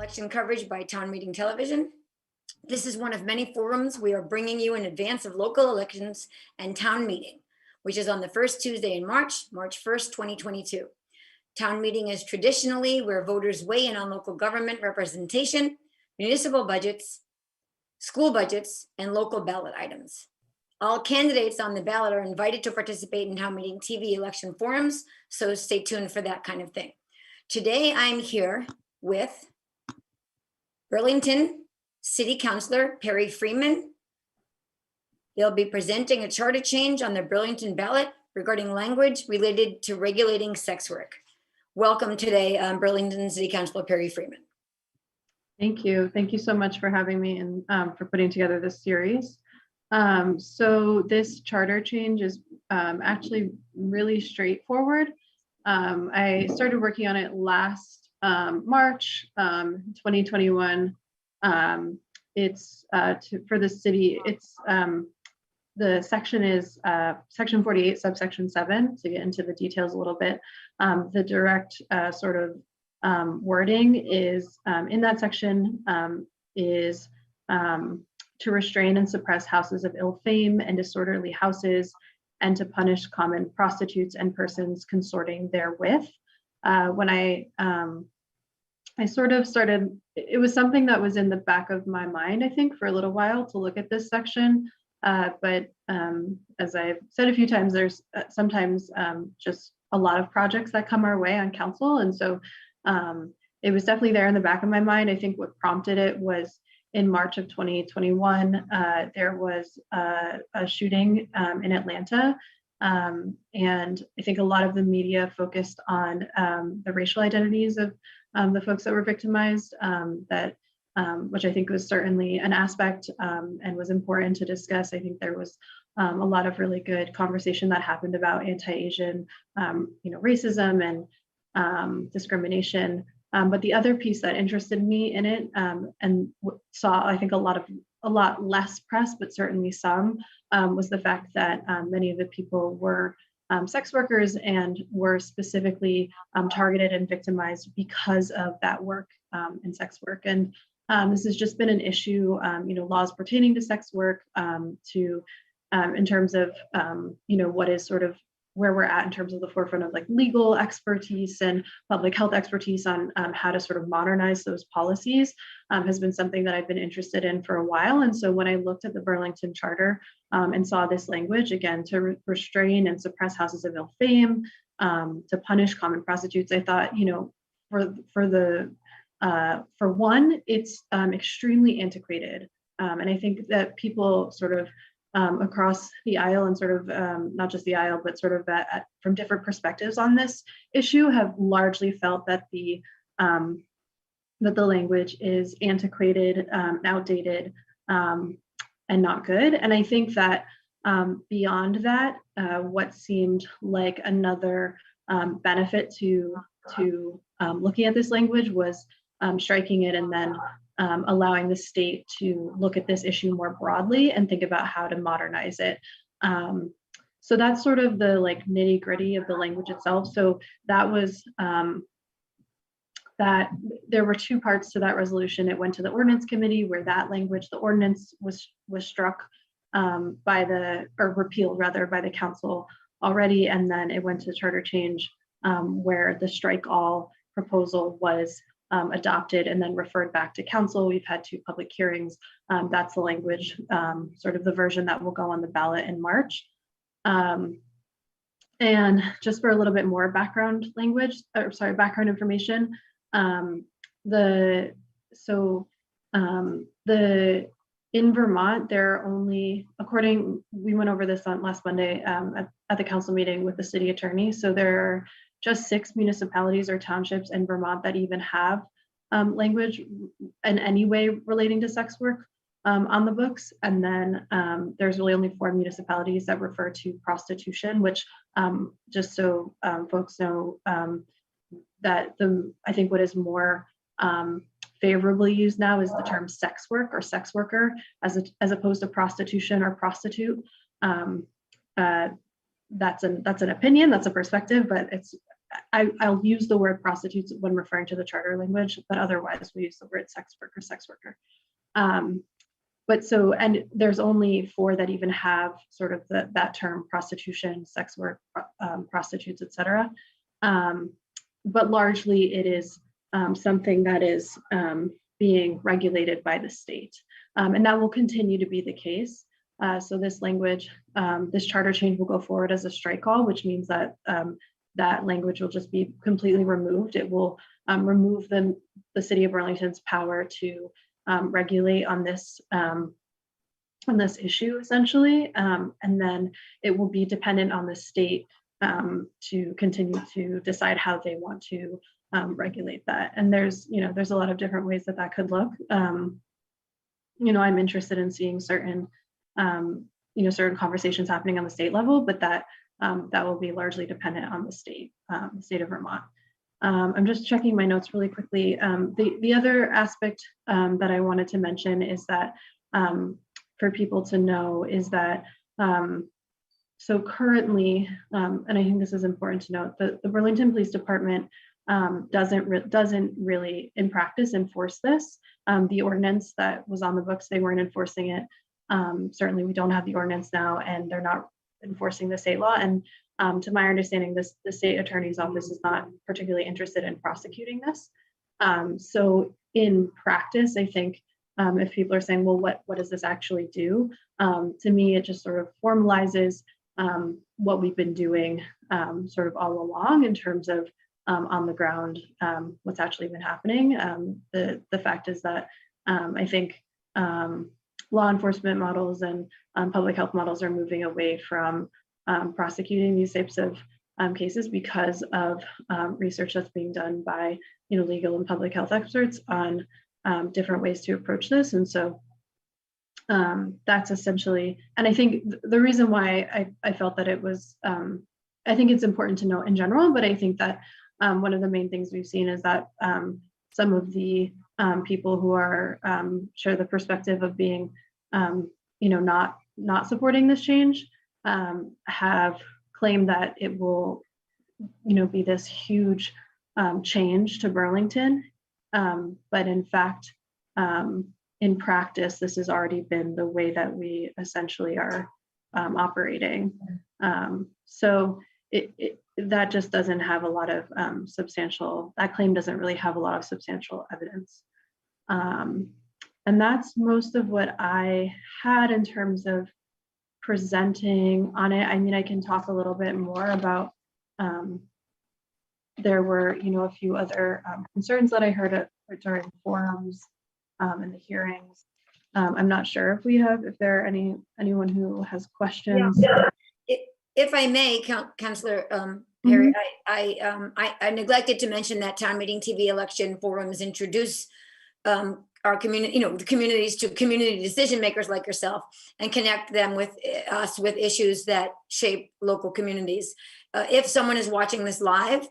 election coverage by Town Meeting Television. This is one of many forums we are bringing you in advance of local elections and town meeting, which is on the first Tuesday in March 1st, 2022. Town meeting is traditionally where voters weigh in on local government representation, municipal budgets, school budgets, and local ballot items. All candidates on the ballot are invited to participate in Town Meeting TV election forums, so stay tuned for that kind of thing. Today, I'm here with Burlington City Councilor Perry Freeman. They'll be presenting a charter change on the Burlington ballot regarding language related to regulating sex work. Welcome today, Burlington City Councilor Perry Freeman. Thank you. Thank you so much for having me and for putting together this series. So this charter change is actually really straightforward. I started working on it last March 2021. It's for the city. It's the section is section 48, subsection 7. To get into the details a little bit, the direct sort of wording is in that section is to restrain and suppress houses of ill fame and disorderly houses, and to punish common prostitutes and persons consorting therewith. When I sort of started, it was something that was in the back of my mind, I think, for a little while to look at this section. But as I've said a few times, there's sometimes just a lot of projects that come our way on council. And so it was definitely there in the back of my mind. I think what prompted it was in March of 2021, there was a shooting in Atlanta. And I think a lot of the media focused on the racial identities of the folks that were victimized, which I think was certainly an aspect and was important to discuss. I think there was a lot of really good conversation that happened about anti-Asian, racism and discrimination. But the other piece that interested me in it and saw, I think, a lot less press, but certainly some, was the fact that many of the people were sex workers and were specifically targeted and victimized because of that work in sex work. And this has just been an issue, laws pertaining to sex work, in terms of, what is sort of where we're at in terms of the forefront of like legal expertise and public health expertise on how to sort of modernize those policies has been something that I've been interested in for a while. And so when I looked at the Burlington Charter and saw this language, again, to restrain and suppress houses of ill fame, to punish common prostitutes, I thought, for one, it's extremely antiquated. And I think that people sort of across the aisle and sort of not just the aisle, but sort of from different perspectives on this issue have largely felt that the language is antiquated, outdated, and not good. And I think that beyond that, what seemed like another benefit to looking at this language was striking it and then allowing the state to look at this issue more broadly and think about how to modernize it. So that's sort of the nitty gritty of the language itself. So that was that there were two parts to that resolution. It went to the ordinance committee where that language, the ordinance was struck repealed rather by the council already. And then it went to charter change where the strike all proposal was adopted and then referred back to council. We've had 2 public hearings. That's the language, sort of the version that will go on the ballot in March. And just for a little bit more background information, in Vermont, there are only, we went over this on last Monday at the council meeting with the city attorney. So there are just 6 municipalities or townships in Vermont that even have language in any way relating to sex work on the books. And then there's really only 4 municipalities that refer to prostitution, which just so folks know that I think what is more favorably used now is the term sex work or sex worker as opposed to prostitution or prostitute. That's an opinion, that's a perspective, but it's I'll use the word prostitutes when referring to the charter language, but otherwise we use the word sex worker. But so, and there's only 4 that even have sort of that term: prostitution, sex work, prostitutes, etc. But largely it is something that is being regulated by the state. And that will continue to be the case. So this language, this charter change will go forward as a strike all, which means that that language will just be completely removed. It will remove the city of Burlington's power to regulate on this issue, essentially. And then it will be dependent on the state to continue to decide how they want to regulate that. And there's a lot of different ways that could look. I'm interested in seeing certain conversations happening on the state level, but that will be largely dependent on the state of Vermont. I'm just checking my notes really quickly. The other aspect that I wanted to mention is that for people to know is that so currently, and I think this is important to note, the Burlington Police Department doesn't really in practice enforce this. The ordinance that was on the books, they weren't enforcing it. Certainly we don't have the ordinance now, and they're not enforcing the state law. And to my understanding, the state attorney's office is not particularly interested in prosecuting this. So in practice, I think if people are saying, well, what does this actually do? To me, it just sort of formalizes what we've been doing sort of all along in terms of on the ground, what's actually been happening. The fact is that I think law enforcement models and public health models are moving away from prosecuting these types of cases because of research that's being done by legal and public health experts on different ways to approach this. And so that's essentially, and I think the reason why I felt that it was, I think it's important to note in general, but I think that one of the main things we've seen is that some of the people who are share the perspective of being, not supporting this change have claimed that it will, be this huge change to Burlington. But in fact, in practice, this has already been the way that we essentially are operating. So that just doesn't have a lot of that claim doesn't really have a lot of substantial evidence. And that's most of what I had in terms of presenting on it. I mean, I can talk a little bit more about, there were, a few other concerns that I heard during forums and the hearings. I'm not sure if there are anyone who has questions. Yeah. If I may, Councillor Perry, I neglected to mention that town meeting TV election forums introduce our community, the communities to community decision makers like yourself, and connect them with us with issues that shape local communities. If someone is watching this live,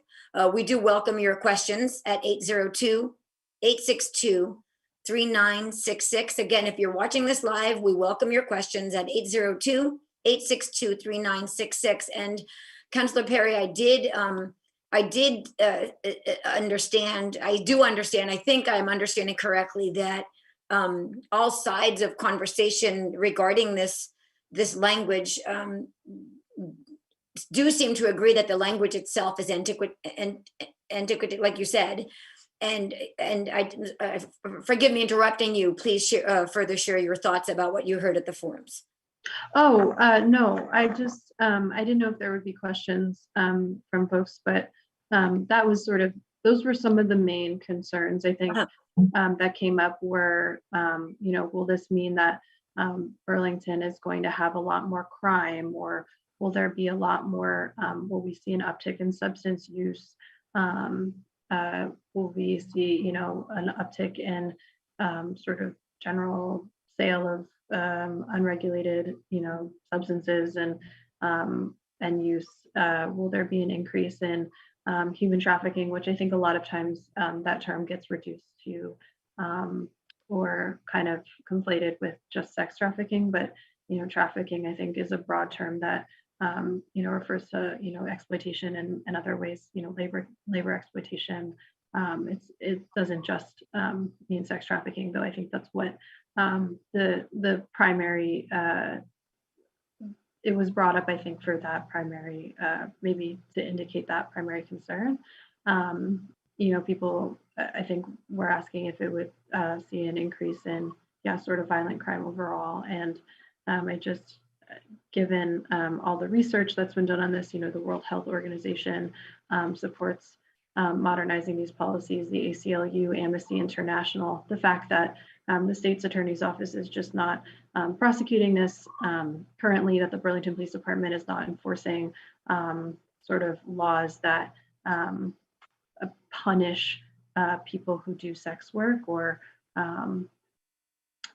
we do welcome your questions at 802-862-3966. Again, if you're watching this live, we welcome your questions at 802-862-3966. And Councillor Perry, I do understand, I think I'm understanding correctly that all sides of conversation regarding this language do seem to agree that the language itself is antiquated, like you said. And I forgive me interrupting you. Please further share your thoughts about what you heard at the forums. Oh, no, I just, I didn't know if there would be questions from folks, but that was those were some of the main concerns, I think, that came up were, will this mean that Burlington is going to have a lot more crime, or will there be a lot more, will we see an uptick in substance use? Will we see, an uptick in sort of general sale of unregulated, substances and use? Will there be an increase in human trafficking, which I think a lot of times that term gets reduced to or kind of conflated with just sex trafficking, but trafficking I think is a broad term that refers to, exploitation and other ways, labor exploitation. It doesn't just mean sex trafficking, though I think that's what the primary, it was brought up, I think, for that primary, maybe to indicate that primary concern. People, I think, were asking if it would see an increase in, sort of violent crime overall. And I just, given all the research that's been done on this, the World Health Organization supports modernizing these policies, the ACLU, Amnesty International, the fact that the state's attorney's office is just not prosecuting this currently, that the Burlington Police Department is not enforcing sort of laws that punish people who do sex work, or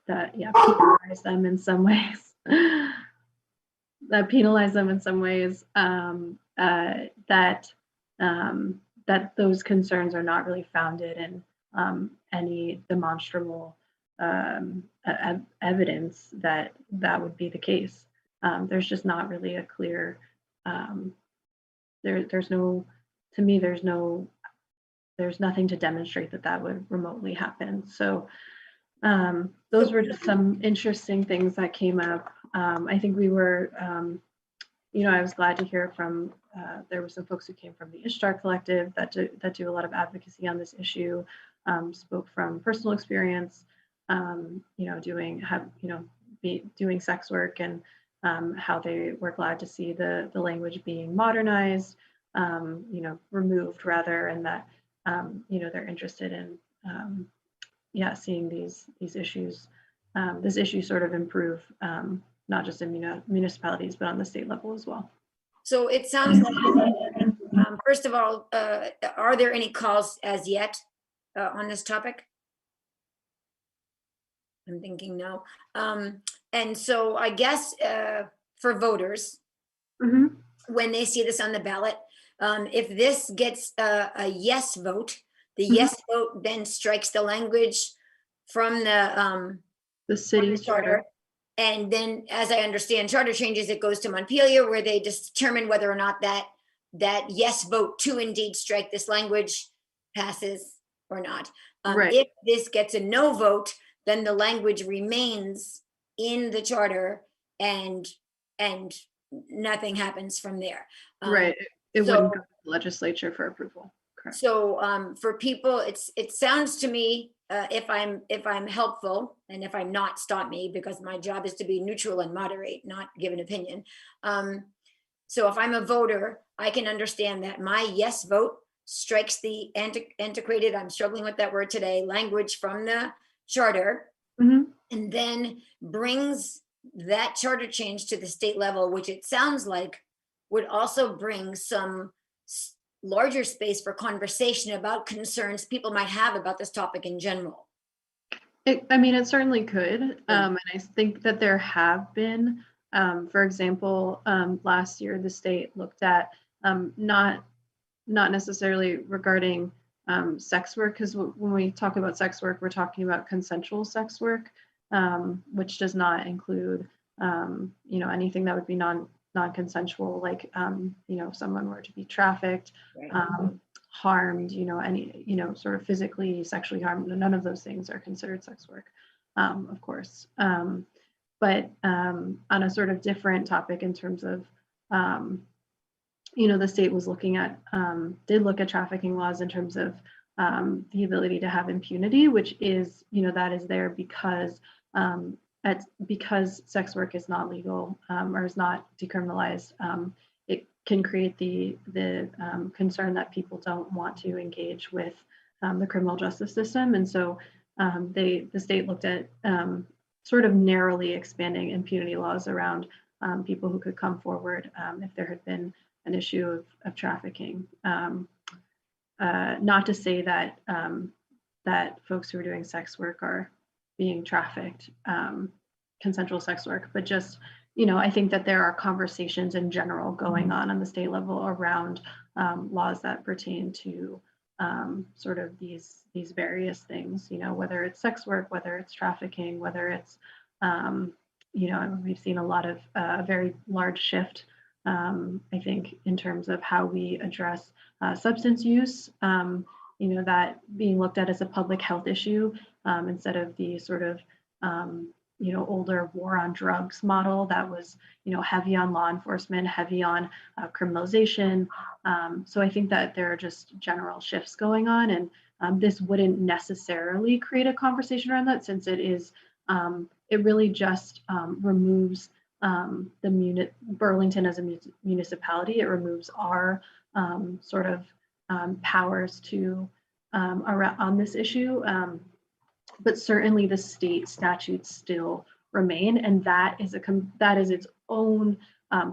that penalize them in some ways. That those concerns are not really founded in any demonstrable evidence that would be the case. There's just not really a clear, there's nothing to demonstrate that would remotely happen. So those were just some interesting things that came up. I think we were, I was glad to hear from, there were some folks who came from the Ishtar Collective that do a lot of advocacy on this issue, spoke from personal experience, doing sex work, and how they were glad to see the language being modernized, removed rather, and that, they're interested in, seeing these issues, this issue sort of improve, not just in municipalities, but on the state level as well. So it sounds like, first of all, are there any calls as yet on this topic? I'm thinking no. And so I guess for voters, when they see this on the ballot, if this gets a yes vote, the yes vote then strikes the language from the city charter. And then, as I understand charter changes, it goes to Montpelier, where they just determine whether or not that yes vote to indeed strike this language passes or not. Right. If this gets a no vote, then the language remains in the charter, and nothing happens from there. Right. It wouldn't go to the legislature for approval. Correct. So for people, it sounds to me, if I'm helpful, and if I'm not, stop me, because my job is to be neutral and moderate, not give an opinion. So if I'm a voter, I can understand that my yes vote strikes the antiquated, I'm struggling with that word today, language from the charter, and then brings that charter change to the state level, which it sounds like would also bring some larger space for conversation about concerns people might have about this topic in general. It certainly could. And I think that there have been, for example, last year, the state looked at not necessarily regarding sex work, because when we talk about sex work, we're talking about consensual sex work, which does not include, anything that would be non-consensual, like, if someone were to be trafficked, harmed, any, sort of physically, sexually harmed, none of those things are considered sex work, of course. But on a sort of different topic in terms of, the state was looking at, did look at trafficking laws in terms of the ability to have impunity, which is, that is there because sex work is not legal, or is not decriminalized. It can create the concern that people don't want to engage with the criminal justice system. And so the state looked at sort of narrowly expanding impunity laws around people who could come forward if there had been an issue of trafficking. Not to say that that folks who are doing sex work are being trafficked, consensual sex work, but just, I think that there are conversations in general going on the state level around laws that pertain to sort of these various things, whether it's sex work, whether it's trafficking, whether it's, we've seen a lot of a very large shift I think in terms of how we address substance use, that being looked at as a public health issue instead of the sort of, older war on drugs model that was, heavy on law enforcement, heavy on criminalization. So I think that there are just general shifts going on, and this wouldn't necessarily create a conversation around that, since it really just removes Burlington as a municipality. It removes our sort of powers to on this issue, but certainly the state statutes still remain, and that is its own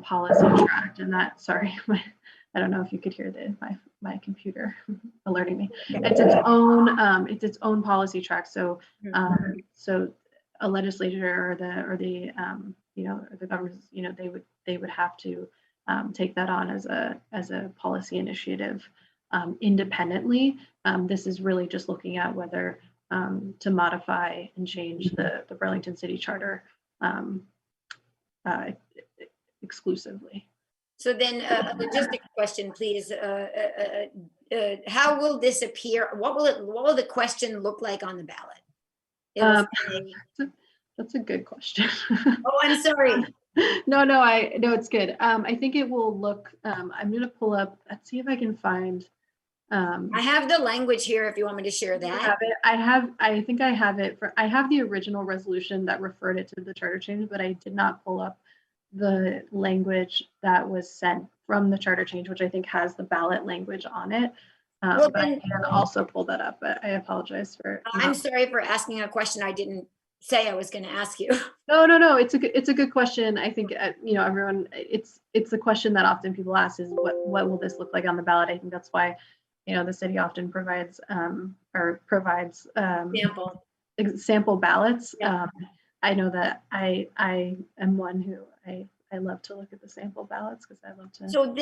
policy tract. And that, sorry, I don't know if you could hear my computer alerting me. It's its own policy track. So so a legislature or the government, they would have to take that on as a policy initiative independently. This is really just looking at whether to modify and change the Burlington City Charter exclusively. So then a logistic question, please. How will this appear? What will the question look like on the ballot? It will say, that's a good question. Oh, I'm sorry. No, it's good. I think it will look, I'm going to pull up, let's see if I can find. I have the language here if you want me to share that. I think I have it I have the original resolution that referred it to the charter change, but I did not pull up the language that was sent from the charter change, which I think has the ballot language on it. But I can also pull that up, but I apologize for. I'm sorry for asking a question I didn't say I was going to ask you. No. It's a good question. I think everyone. It's a question that often people ask is what will this look like on the ballot? I think that's why the city often provides sample ballots. Yeah. I know that I am one who I love to look at the sample ballots because I love to know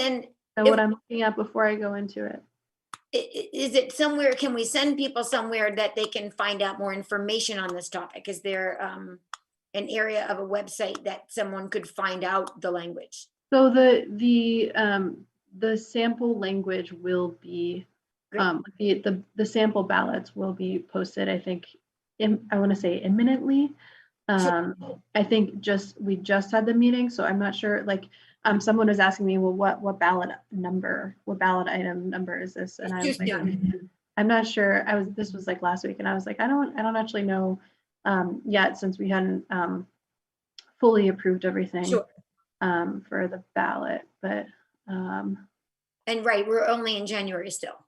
what I'm looking at before I go into it. Is it somewhere, can we send people somewhere that they can find out more information on this topic? Is there an area of a website that someone could find out the language? So the sample language will be the sample ballots will be posted, I think, I want to say imminently. I think we just had the meeting, so I'm not sure. Someone was asking me, well, what ballot item number is this? And I was like, I'm not sure. This was like last week, and I was like, I don't actually know yet, since we hadn't fully approved everything for the ballot. But and right, we're only in January still.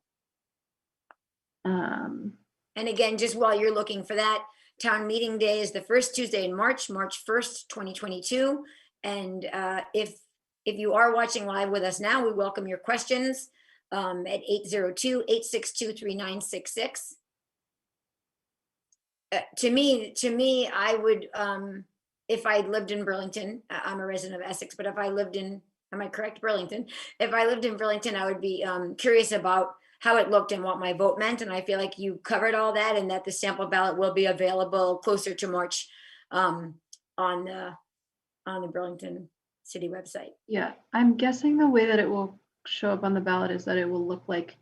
And again, just while you're looking for that, town meeting day is the first Tuesday in March 1st, 2022. And if you are watching live with us now, we welcome your questions at 802-862-3966. To me, I would, if I lived in Burlington, I'm a resident of Essex, but if I lived in, am I correct, Burlington? If I lived in Burlington, I would be curious about how it looked and what my vote meant. And I feel like you covered all that, and that the sample ballot will be available closer to March on the Burlington City website. Yeah, I'm guessing the way that it will show up on the ballot is that it will look like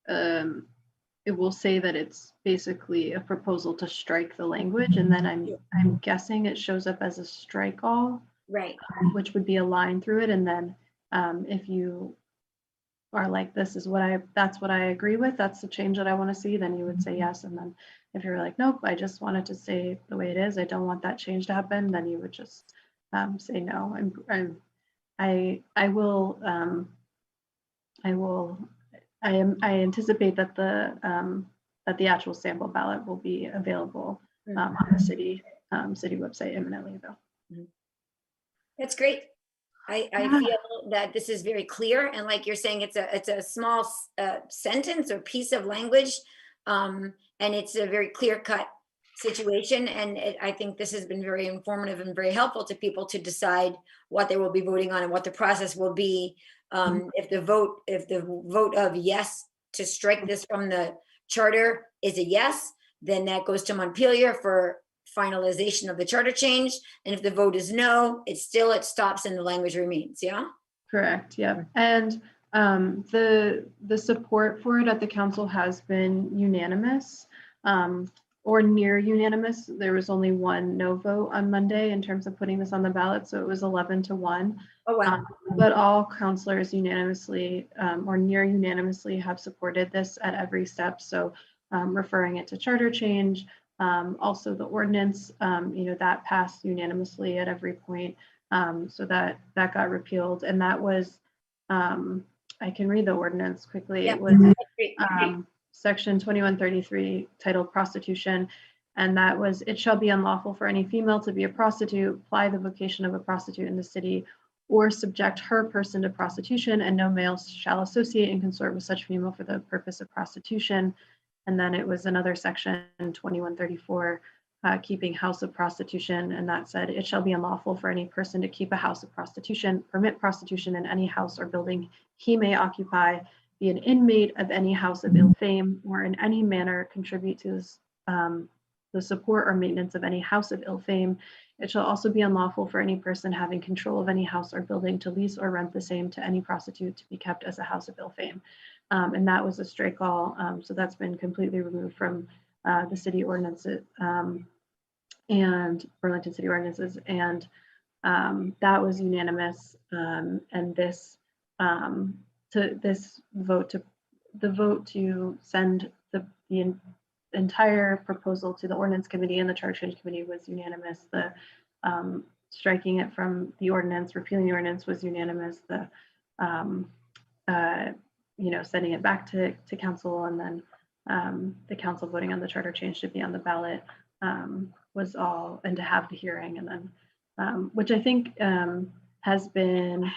it will say that it's basically a proposal to strike the language, and then I'm guessing it shows up as a strike all, right? Which would be a line through it, and then if you are like, that's what I agree with, that's the change that I want to see, then you would say yes. And then if you're like, nope, I just wanted to say the way it is, I don't want that change to happen, then you would just say no. I anticipate that the actual sample ballot will be available on the city website imminently, though. That's great. I feel that this is very clear, and like you're saying, it's a small sentence or piece of language, and it's a very clear-cut situation. And I think this has been very informative and very helpful to people to decide what they will be voting on and what the process will be. If the vote of yes to strike this from the charter is a yes, then that goes to Montpelier for finalization of the charter change. And if the vote is no, it stops and the language remains. Yeah. Correct, yeah. And the support for it at the council has been unanimous, or near unanimous. There was only one no vote on Monday in terms of putting this on the ballot, so it was 11-1. Oh, wow. But all councilors unanimously, or near unanimously, have supported this at every step. So referring it to charter change, also the ordinance, that passed unanimously at every point. So that got repealed, and that was, I can read the ordinance quickly. Yeah. It was Great. section 2133 titled prostitution, and that was, it shall be unlawful for any female to be a prostitute, ply the vocation of a prostitute in the city, or subject her person to prostitution, and no male shall associate and consort with such female for the purpose of prostitution. And then it was another section, 2134, keeping house of prostitution, and that said, it shall be unlawful for any person to keep a house of prostitution, permit prostitution in any house or building he may occupy, be an inmate of any house of ill fame, or in any manner contribute to the support or maintenance of any house of ill fame. It shall also be unlawful for any person having control of any house or building to lease or rent the same to any prostitute to be kept as a house of ill fame. And that was a strike all, so that's been completely removed from the city ordinances, and Burlington city ordinances, and that was unanimous. And this vote to send the entire proposal to the ordinance committee and the charter change committee was unanimous. The striking it from the ordinance, repealing the ordinance was unanimous. The sending it back to council, and then the council voting on the charter change to be on the ballot, was all, and to have the hearing, and then which I think has been,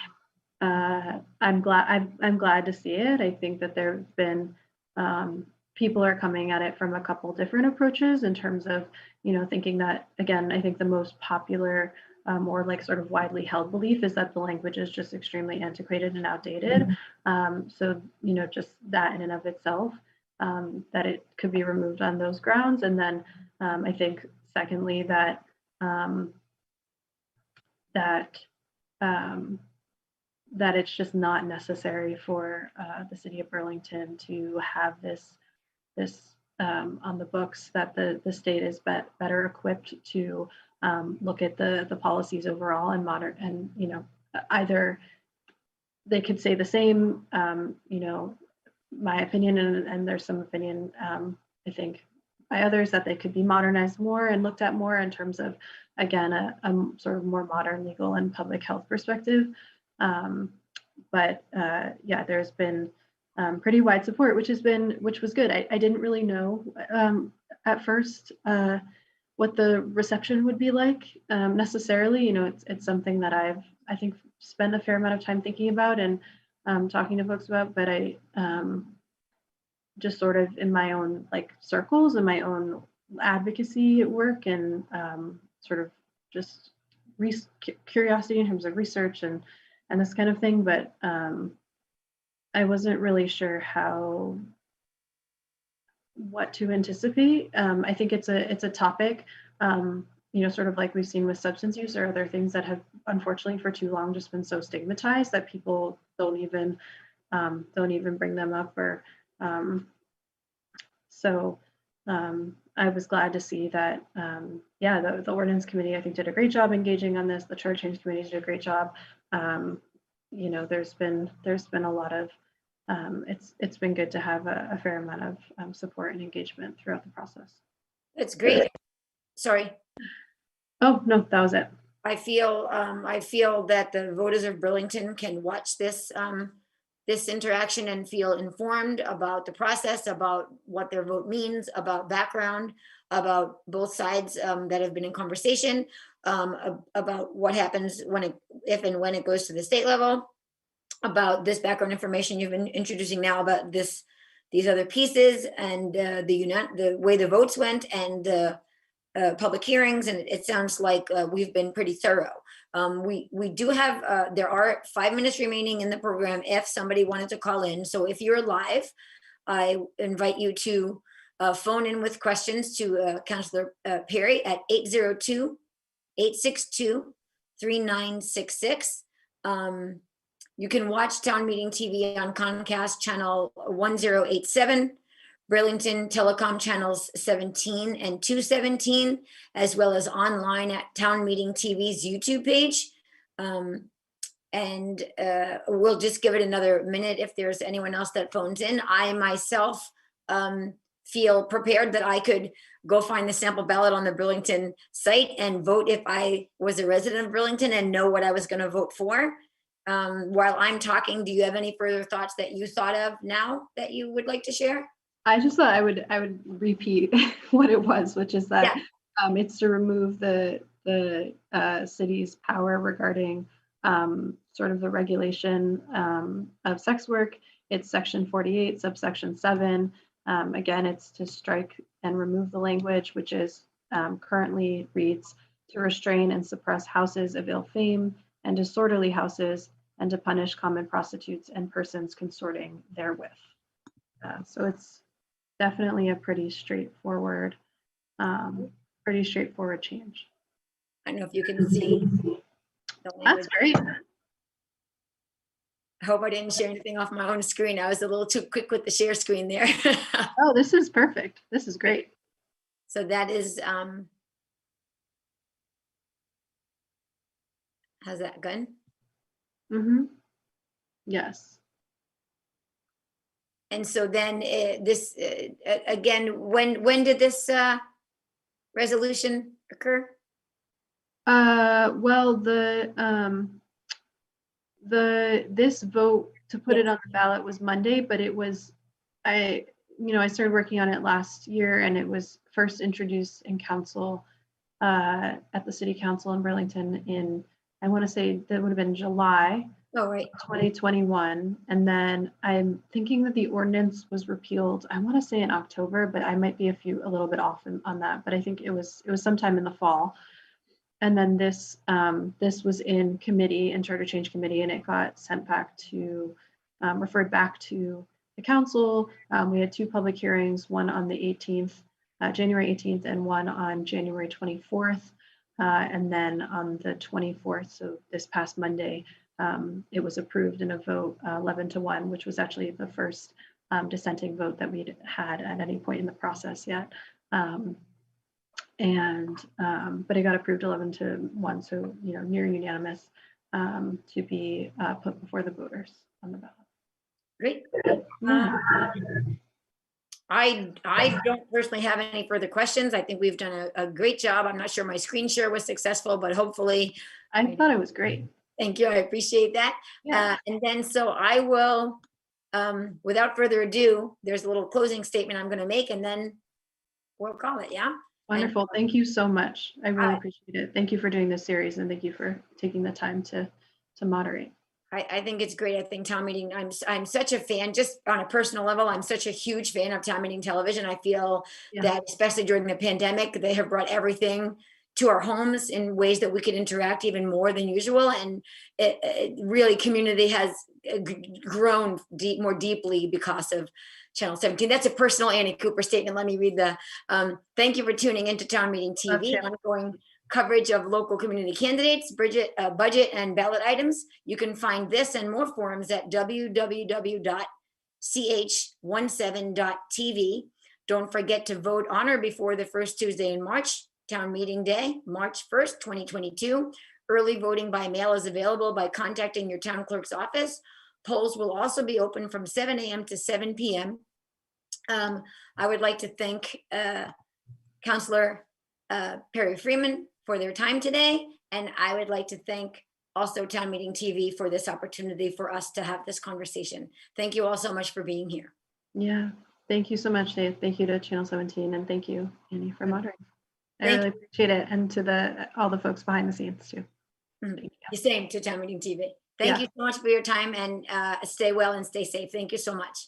I'm glad to see it. I think that there have been people are coming at it from a couple different approaches in terms of, thinking that, again, I think the most popular or like sort of widely held belief is that the language is just extremely antiquated and outdated. So, just that in and of itself, that it could be removed on those grounds. And then I think secondly, that that it's just not necessary for the city of Burlington to have this on the books, that the state is better equipped to look at the policies overall and modern, and either they could say the same, my opinion, and there's some opinion, I think by others, that they could be modernized more and looked at more in terms of, again, a sort of more modern legal and public health perspective. But there's been pretty wide support, which was good. I didn't really know at first what the reception would be like necessarily. It's something that I think spent a fair amount of time thinking about and talking to folks about, but I just sort of in my own circles and my own advocacy work, and sort of just curiosity in terms of research and this kind of thing. But I wasn't really sure what to anticipate. I think it's a topic, sort of like we've seen with substance use or other things that have unfortunately for too long just been so stigmatized that people don't even bring them up. Or so I was glad to see that the ordinance committee, I think, did a great job engaging on this. The charter change committee did a great job. There's been a lot of it's been good to have a fair amount of support and engagement throughout the process. That's great. Sorry. Oh, no, that was it. I feel that the voters of Burlington can watch this interaction and feel informed about the process, about what their vote means, about background, about both sides that have been in conversation, about what happens if and when it goes to the state level, about this background information you've been introducing now, about these other pieces, and the way the votes went, and the public hearings. And it sounds like we've been pretty thorough. We do have, there are 5 minutes remaining in the program if somebody wanted to call in. So if you're live, I invite you to phone in with questions to Councillor Perry at 802-862-3966. You can watch Town Meeting TV on Comcast Channel 1087, Burlington Telecom Channels 17 and 217, as well as online at Town Meeting TV's YouTube page. And we'll just give it another minute if there's anyone else that phones in. I myself feel prepared that I could go find the sample ballot on the Burlington site and vote if I was a resident of Burlington and know what I was going to vote for. While I'm talking, do you have any further thoughts that you thought of now that you would like to share? I just thought I would repeat what it was, which is that it's to remove the city's power regarding sort of the regulation of sex work. It's section 48, subsection 7. Again, it's to strike and remove the language, which is currently reads to restrain and suppress houses of ill fame and disorderly houses, and to punish common prostitutes and persons consorting therewith. So it's definitely a pretty straightforward change. I don't know if you can see. That's great. I hope I didn't share anything off my own screen. I was a little too quick with the share screen there. Oh, this is perfect. This is great. So that is, how's that good? Mm-hmm. Yes. And so then this, again, when did this resolution occur? Well, this vote to put it on the ballot was Monday, but it was, I started working on it last year, and it was first introduced in council at the city council in Burlington in, I want to say that would have been July. Oh, right. 2021. And then I'm thinking that the ordinance was repealed, I want to say in October, but I might be a little bit off on that, but I think it was sometime in the fall. And then this was in committee, in charter change committee, and it got sent back to, referred back to the council. We had 2 public hearings, one on the 18th, January 18th, and one on January 24th. And then on the 24th, so this past Monday, it was approved in a vote 11-1, which was actually the first dissenting vote that we'd had at any point in the process yet. But it got approved 11-1, so near unanimous to be put before the voters on the ballot. Great. Yeah. I don't personally have any further questions. I think we've done a great job. I'm not sure my screen share was successful, but hopefully. I thought it was great. Thank you. I appreciate that. Yeah. And then so I will, without further ado, there's a little closing statement I'm going to make, and then we'll call it. Yeah. Wonderful. Thank you so much. I really appreciate it. Thank you for doing this series, and thank you for taking the time to moderate. I think it's great. I think town meeting, I'm such a fan, just on a personal level, I'm such a huge fan of town meeting television. I feel that especially during the pandemic, they have brought everything to our homes in ways that we could interact even more than usual. And it really, community has grown more deeply because of Channel 17. That's a personal Annie Cooper statement. Let me read the, thank you for tuning into Town Meeting TV, ongoing coverage of local community candidates, budget and ballot items. You can find this and more forums at www.ch17.tv. Don't forget to vote on or before the first Tuesday in March, Town Meeting Day, March 1st, 2022. Early voting by mail is available by contacting your town clerk's office. Polls will also be open from 7 a.m. to 7 p.m. I would like to thank Councilor Perry Freeman for their time today. And I would like to thank also Town Meeting TV for this opportunity for us to have this conversation. Thank you all so much for being here. Yeah, thank you so much, Dave. Thank you to Channel 17, and thank you, Annie, for moderating. I really appreciate it, and to all the folks behind the scenes too. Thank you. The same to Town Meeting TV. Thank you so much for your time, and stay well and stay safe. Thank you so much.